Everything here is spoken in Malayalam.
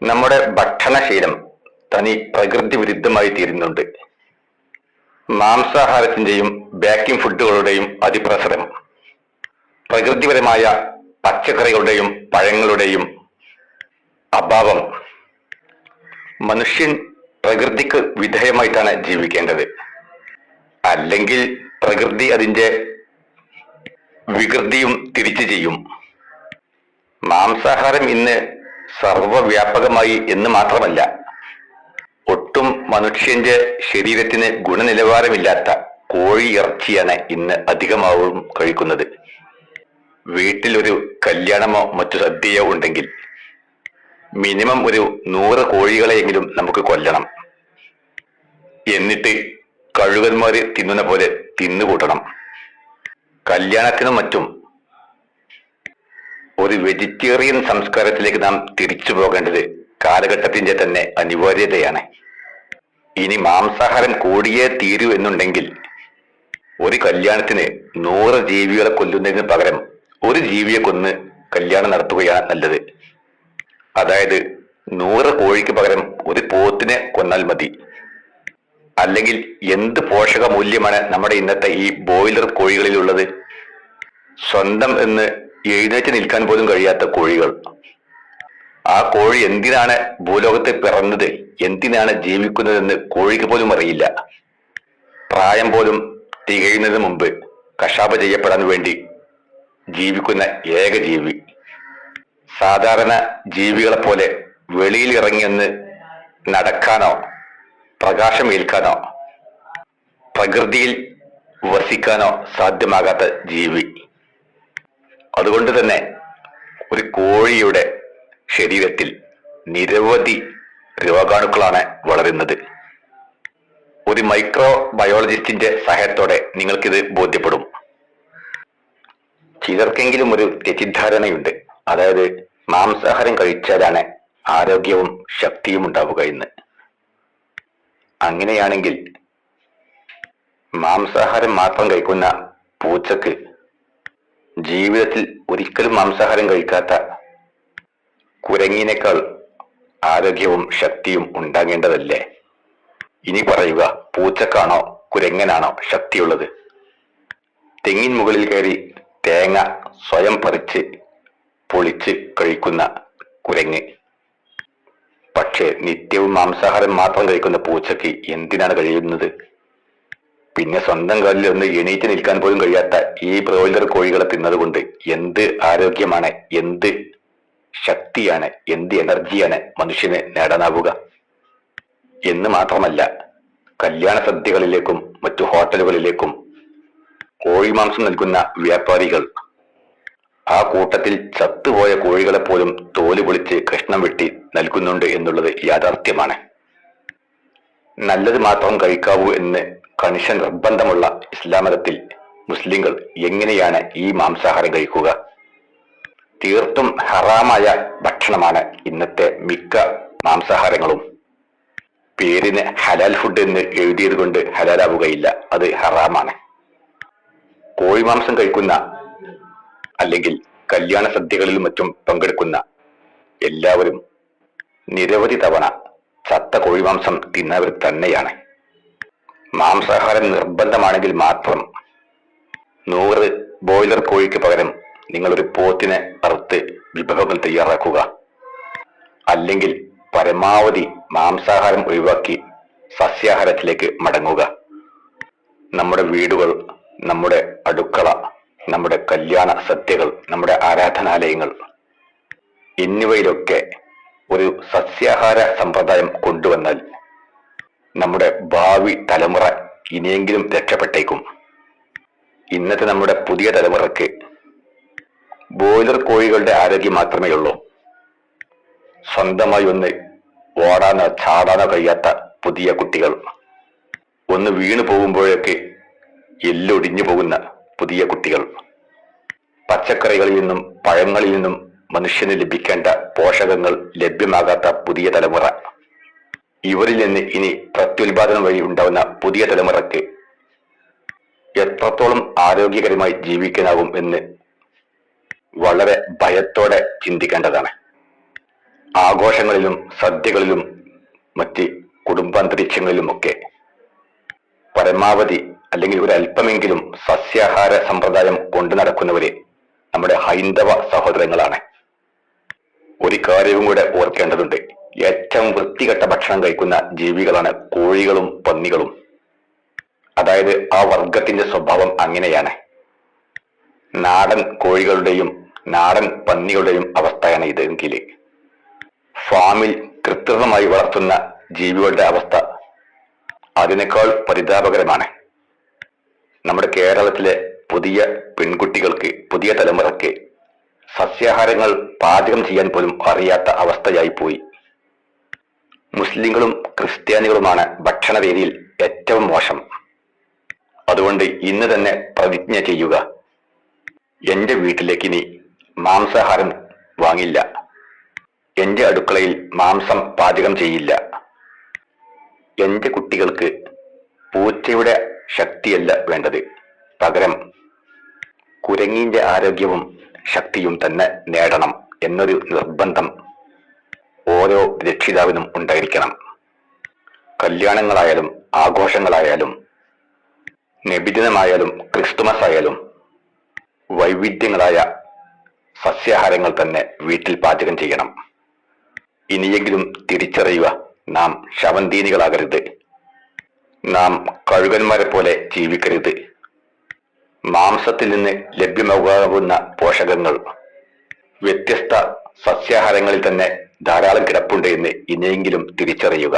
നമ്മുടെ ഭക്ഷണശീലം തനി പ്രകൃതി വിരുദ്ധമായി തീരുന്നുണ്ട്. മാംസാഹാരത്തിന്റെയും ബേക്കിംഗ് ഫുഡുകളുടെയും അതിപ്രസരം, പ്രകൃതിപരമായ പച്ചക്കറികളുടെയും പഴങ്ങളുടെയും അഭാവം. മനുഷ്യൻ പ്രകൃതിക്ക് വിധേയമായിട്ടാണ് ജീവിക്കേണ്ടത്. അല്ലെങ്കിൽ പ്രകൃതി അതിൻ്റെ വികൃതിയും തിരിച്ചു ചെയ്യും. മാംസാഹാരം ഇന്ന് സർവവ്യാപകമായി എന്ന് മാത്രമല്ല, ഒട്ടും മനുഷ്യന്റെ ശരീരത്തിന് ഗുണനിലവാരമില്ലാത്ത കോഴി ഇറച്ചിയാണ് ഇന്ന് അധികമാവും കഴിക്കുന്നത്. വീട്ടിലൊരു കല്യാണമോ മറ്റു സദ്യയോ ഉണ്ടെങ്കിൽ മിനിമം ഒരു 100 കോഴികളെയെങ്കിലും നമുക്ക് കൊല്ലണം. എന്നിട്ട് കഴുകന്മാര് തിന്നുന്ന പോലെ തിന്നുകൂട്ടണം. കല്യാണത്തിനും മറ്റും ഒരു വെജിറ്റേറിയൻ സംസ്കാരത്തിലേക്ക് നാം തിരിച്ചു പോകേണ്ടത് കാലഘട്ടത്തിന്റെ തന്നെ അനിവാര്യതയാണ്. ഇനി മാംസാഹാരം കൂടിയേ തീരൂ എന്നുണ്ടെങ്കിൽ ഒരു കല്യാണത്തിന് 100 ജീവികളെ കൊല്ലുന്നതിന് പകരം ഒരു ജീവിയെ കൊന്ന് കല്യാണം നടത്തുകയാണ് നല്ലത്. അതായത് 100 കോഴിക്ക് പകരം ഒരു പോത്തിനെ കൊന്നാൽ മതി. അല്ലെങ്കിൽ എന്ത് പോഷക മൂല്യമാണ് നമ്മുടെ ഇന്നത്തെ ഈ ബോയിലർ കോഴികളിലുള്ളത്? സ്വന്തം എന്ന് എഴുന്നേറ്റ് നിൽക്കാൻ പോലും കഴിയാത്ത കോഴികൾ. ആ കോഴി എന്തിനാണ് ഭൂലോകത്ത് പിറന്നത്, എന്തിനാണ് ജീവിക്കുന്നതെന്ന് കോഴിക്ക് പോലും അറിയില്ല. പ്രായം പോലും തികയുന്നതിന് മുമ്പ് കശാപ്പ് ചെയ്യപ്പെടാൻ വേണ്ടി ജീവിക്കുന്ന ഏക ജീവി. സാധാരണ ജീവികളെ പോലെ വെളിയിൽ ഇറങ്ങിയെന്ന് നടക്കാനോ പ്രകാശം ഏൽക്കാനോ പ്രകൃതിയിൽ വസിക്കാനോ സാധ്യമാകാത്ത ജീവി. അതുകൊണ്ട് തന്നെ ഒരു കോഴിയുടെ ശരീരത്തിൽ നിരവധി രോഗാണുക്കളാണ് വളരുന്നത്. ഒരു മൈക്രോ ബയോളജിസ്റ്റിന്റെ സഹായത്തോടെ നിങ്ങൾക്കിത് ബോധ്യപ്പെടും. ചിലർക്കെങ്കിലും ഒരു തെറ്റിദ്ധാരണയുണ്ട്, അതായത് മാംസാഹാരം കഴിച്ചാലാണ് ആരോഗ്യവും ശക്തിയും ഉണ്ടാവുക എന്ന്. അങ്ങനെയാണെങ്കിൽ മാംസാഹാരം മാത്രം കഴിക്കുന്ന പൂച്ചക്ക് ജീവിതത്തിൽ ഒരിക്കലും മാംസാഹാരം കഴിക്കാത്ത കുരങ്ങിനേക്കാൾ ആരോഗ്യവും ശക്തിയും ഉണ്ടാകേണ്ടതല്ലേ? ഇനി പറയുക, പൂച്ചക്കാണോ കുരങ്ങനാണോ ശക്തിയുള്ളത്? തെങ്ങിൻ മുകളിൽ കയറി തേങ്ങ സ്വയം പറിച്ച് പൊളിച്ച് കഴിക്കുന്ന കുരങ്ങ്. പക്ഷേ നിത്യവും മാംസാഹാരം മാത്രം കഴിക്കുന്ന പൂച്ചയ്ക്ക് എന്തിനാണ് കഴിയുന്നത്? പിന്നെ സ്വന്തം കാലിൽ ഒന്ന് എണീറ്റ് നിൽക്കാൻ പോലും കഴിയാത്ത ഈ ബ്രോയിലർ കോഴികളെ തിന്നതുകൊണ്ട് എന്ത് ആരോഗ്യമാണ്, എന്ത് ശക്തിയാണ്, എന്ത് എനർജിയാണ് മനുഷ്യന് നേടാനാവുക? എന്ന് മാത്രമല്ല, കല്യാണ സദ്യകളിലേക്കും മറ്റു ഹോട്ടലുകളിലേക്കും കോഴിമാംസം നൽകുന്ന വ്യാപാരികൾ ആ കൂട്ടത്തിൽ ചത്തുപോയ കോഴികളെ പോലും തോല് പൊളിച്ച് കഷ്ണം വെട്ടി നൽകുന്നുണ്ട് എന്നുള്ളത് യാഥാർത്ഥ്യമാണ്. നല്ലത് മാത്രം കഴിക്കാവൂ എന്ന് കണിശ നിർബന്ധമുള്ള ഇസ്ലാം മതത്തിൽ മുസ്ലിങ്ങൾ എങ്ങനെയാണ് ഈ മാംസാഹാരം കഴിക്കുക? തീർത്തും ഹറാമായ ഭക്ഷണമാണ് ഇന്നത്തെ മിക്ക മാംസാഹാരങ്ങളും. പേരിന് ഹലാൽ ഫുഡ് എന്ന് എഴുതിയത് കൊണ്ട് ഹലാലാവുകയില്ല, അത് ഹറാമാണ്. കോഴിമാംസം കഴിക്കുന്ന അല്ലെങ്കിൽ കല്യാണ സദ്യകളിലും മറ്റും പങ്കെടുക്കുന്ന എല്ലാവരും നിരവധി തവണ ചത്ത കോഴിമാംസം തിന്നവർ തന്നെയാണ്. മാംസാഹാരം നിർബന്ധമാണെങ്കിൽ മാത്രം 100 ബോയിലർ കോഴിക്ക് പകരം നിങ്ങളൊരു പോത്തിനെ അറുത്ത് വിഭവങ്ങൾ തയ്യാറാക്കുക. അല്ലെങ്കിൽ പരമാവധി മാംസാഹാരം ഒഴിവാക്കി സസ്യാഹാരത്തിലേക്ക് മടങ്ങുക. നമ്മുടെ വീടുകൾ, നമ്മുടെ അടുക്കള, നമ്മുടെ കല്യാണ സദ്യകൾ, നമ്മുടെ ആരാധനാലയങ്ങൾ എന്നിവയിലൊക്കെ ഒരു സസ്യാഹാര സമ്പ്രദായം കൊണ്ടുവന്നാൽ നമ്മുടെ ഭാവി തലമുറ ഇനിയെങ്കിലും രക്ഷപ്പെട്ടേക്കും. ഇന്നത്തെ നമ്മുടെ പുതിയ തലമുറയ്ക്ക് ബോയിലർ കോഴികളുടെ ആരോഗ്യം മാത്രമേ ഉള്ളൂ. സ്വന്തമായി ഒന്ന് ഓടാനോ ചാടാനോ കഴിയാത്ത പുതിയ കുട്ടികൾ, ഒന്ന് വീണു പോകുമ്പോഴൊക്കെ എല്ലൊടിഞ്ഞു പോകുന്ന പുതിയ കുട്ടികൾ, പച്ചക്കറികളിൽ നിന്നും പഴങ്ങളിൽ നിന്നും മനുഷ്യന് ലഭിക്കേണ്ട പോഷകങ്ങൾ ലഭ്യമാകാത്ത പുതിയ തലമുറ, ഇവരിൽ നിന്ന് ഇനി പ്രത്യുൽപാദനം വഴി ഉണ്ടാവുന്ന പുതിയ തലമുറയ്ക്ക് എത്രത്തോളം ആരോഗ്യകരമായി ജീവിക്കാനാവും എന്ന് വളരെ ഭയത്തോടെ ചിന്തിക്കേണ്ടതാണ്. ആഘോഷങ്ങളിലും സദ്യകളിലും മറ്റ് കുടുംബാന്തരീക്ഷങ്ങളിലുമൊക്കെ പരമാവധി അല്ലെങ്കിൽ ഒരല്പമെങ്കിലും സസ്യാഹാര സമ്പ്രദായം കൊണ്ടു നടക്കുന്നവരെ നമ്മുടെ ഹൈന്ദവ സഹോദരങ്ങളാണ്. ഒരു കാര്യവും കൂടെ ഓർക്കേണ്ടതുണ്ട്. ഏറ്റവും വൃത്തികെട്ട ഭക്ഷണം കഴിക്കുന്ന ജീവികളാണ് കോഴികളും പന്നികളും. അതായത് ആ വർഗത്തിന്റെ സ്വഭാവം അങ്ങനെയാണ്. നാടൻ കോഴികളുടെയും നാടൻ പന്നികളുടെയും അവസ്ഥയാണ് ഇതെങ്കിൽ ഫാമിൽ കൃത്രിമമായി വളർത്തുന്ന ജീവികളുടെ അവസ്ഥ അതിനേക്കാൾ പരിതാപകരമാണ്. നമ്മുടെ കേരളത്തിലെ പുതിയ പെൺകുട്ടികൾക്ക്, പുതിയ തലമുറയ്ക്ക് സസ്യാഹാരങ്ങൾ പാചകം ചെയ്യാൻ പോലും അറിയാത്ത അവസ്ഥയായി പോയി. മുസ്ലിങ്ങളും ക്രിസ്ത്യാനികളുമാണ് ഭക്ഷണരീതിയിൽ ഏറ്റവും മോശം. അതുകൊണ്ട് ഇന്ന് തന്നെ പ്രതിജ്ഞ ചെയ്യുക, എന്റെ വീട്ടിലേക്ക് ഇനി മാംസാഹാരം വാങ്ങില്ല, എന്റെ അടുക്കളയിൽ മാംസം പാചകം ചെയ്യില്ല. എന്റെ കുട്ടികൾക്ക് പൂച്ചയുടെ ശക്തിയല്ല വേണ്ടത്, പകരം കുരങ്ങിന്റെ ആരോഗ്യവും ശക്തിയും തന്നെ നേടണം എന്നൊരു നിർബന്ധം ഓരോ രക്ഷിതാവിനും ഉണ്ടായിരിക്കണം. കല്യാണങ്ങളായാലും ആഘോഷങ്ങളായാലും നബിദിനമായാലും ക്രിസ്തുമസ് ആയാലും വൈവിധ്യങ്ങളായ സസ്യാഹാരങ്ങൾ തന്നെ വീട്ടിൽ പാചകം ചെയ്യണം. ഇനിയെങ്കിലും തിരിച്ചറിയുക, നാം ശവന്തീനികളാകരുത്, നാം കഴുകന്മാരെ പോലെ ജീവിക്കരുത്. മാംസത്തിൽ നിന്ന് ലഭ്യമാകാവുന്ന പോഷകങ്ങൾ വ്യത്യസ്ത സസ്യാഹാരങ്ങളിൽ തന്നെ ധാരാളം കിടപ്പുണ്ട് എന്ന് ഇനിയെങ്കിലും തിരിച്ചറിയുക.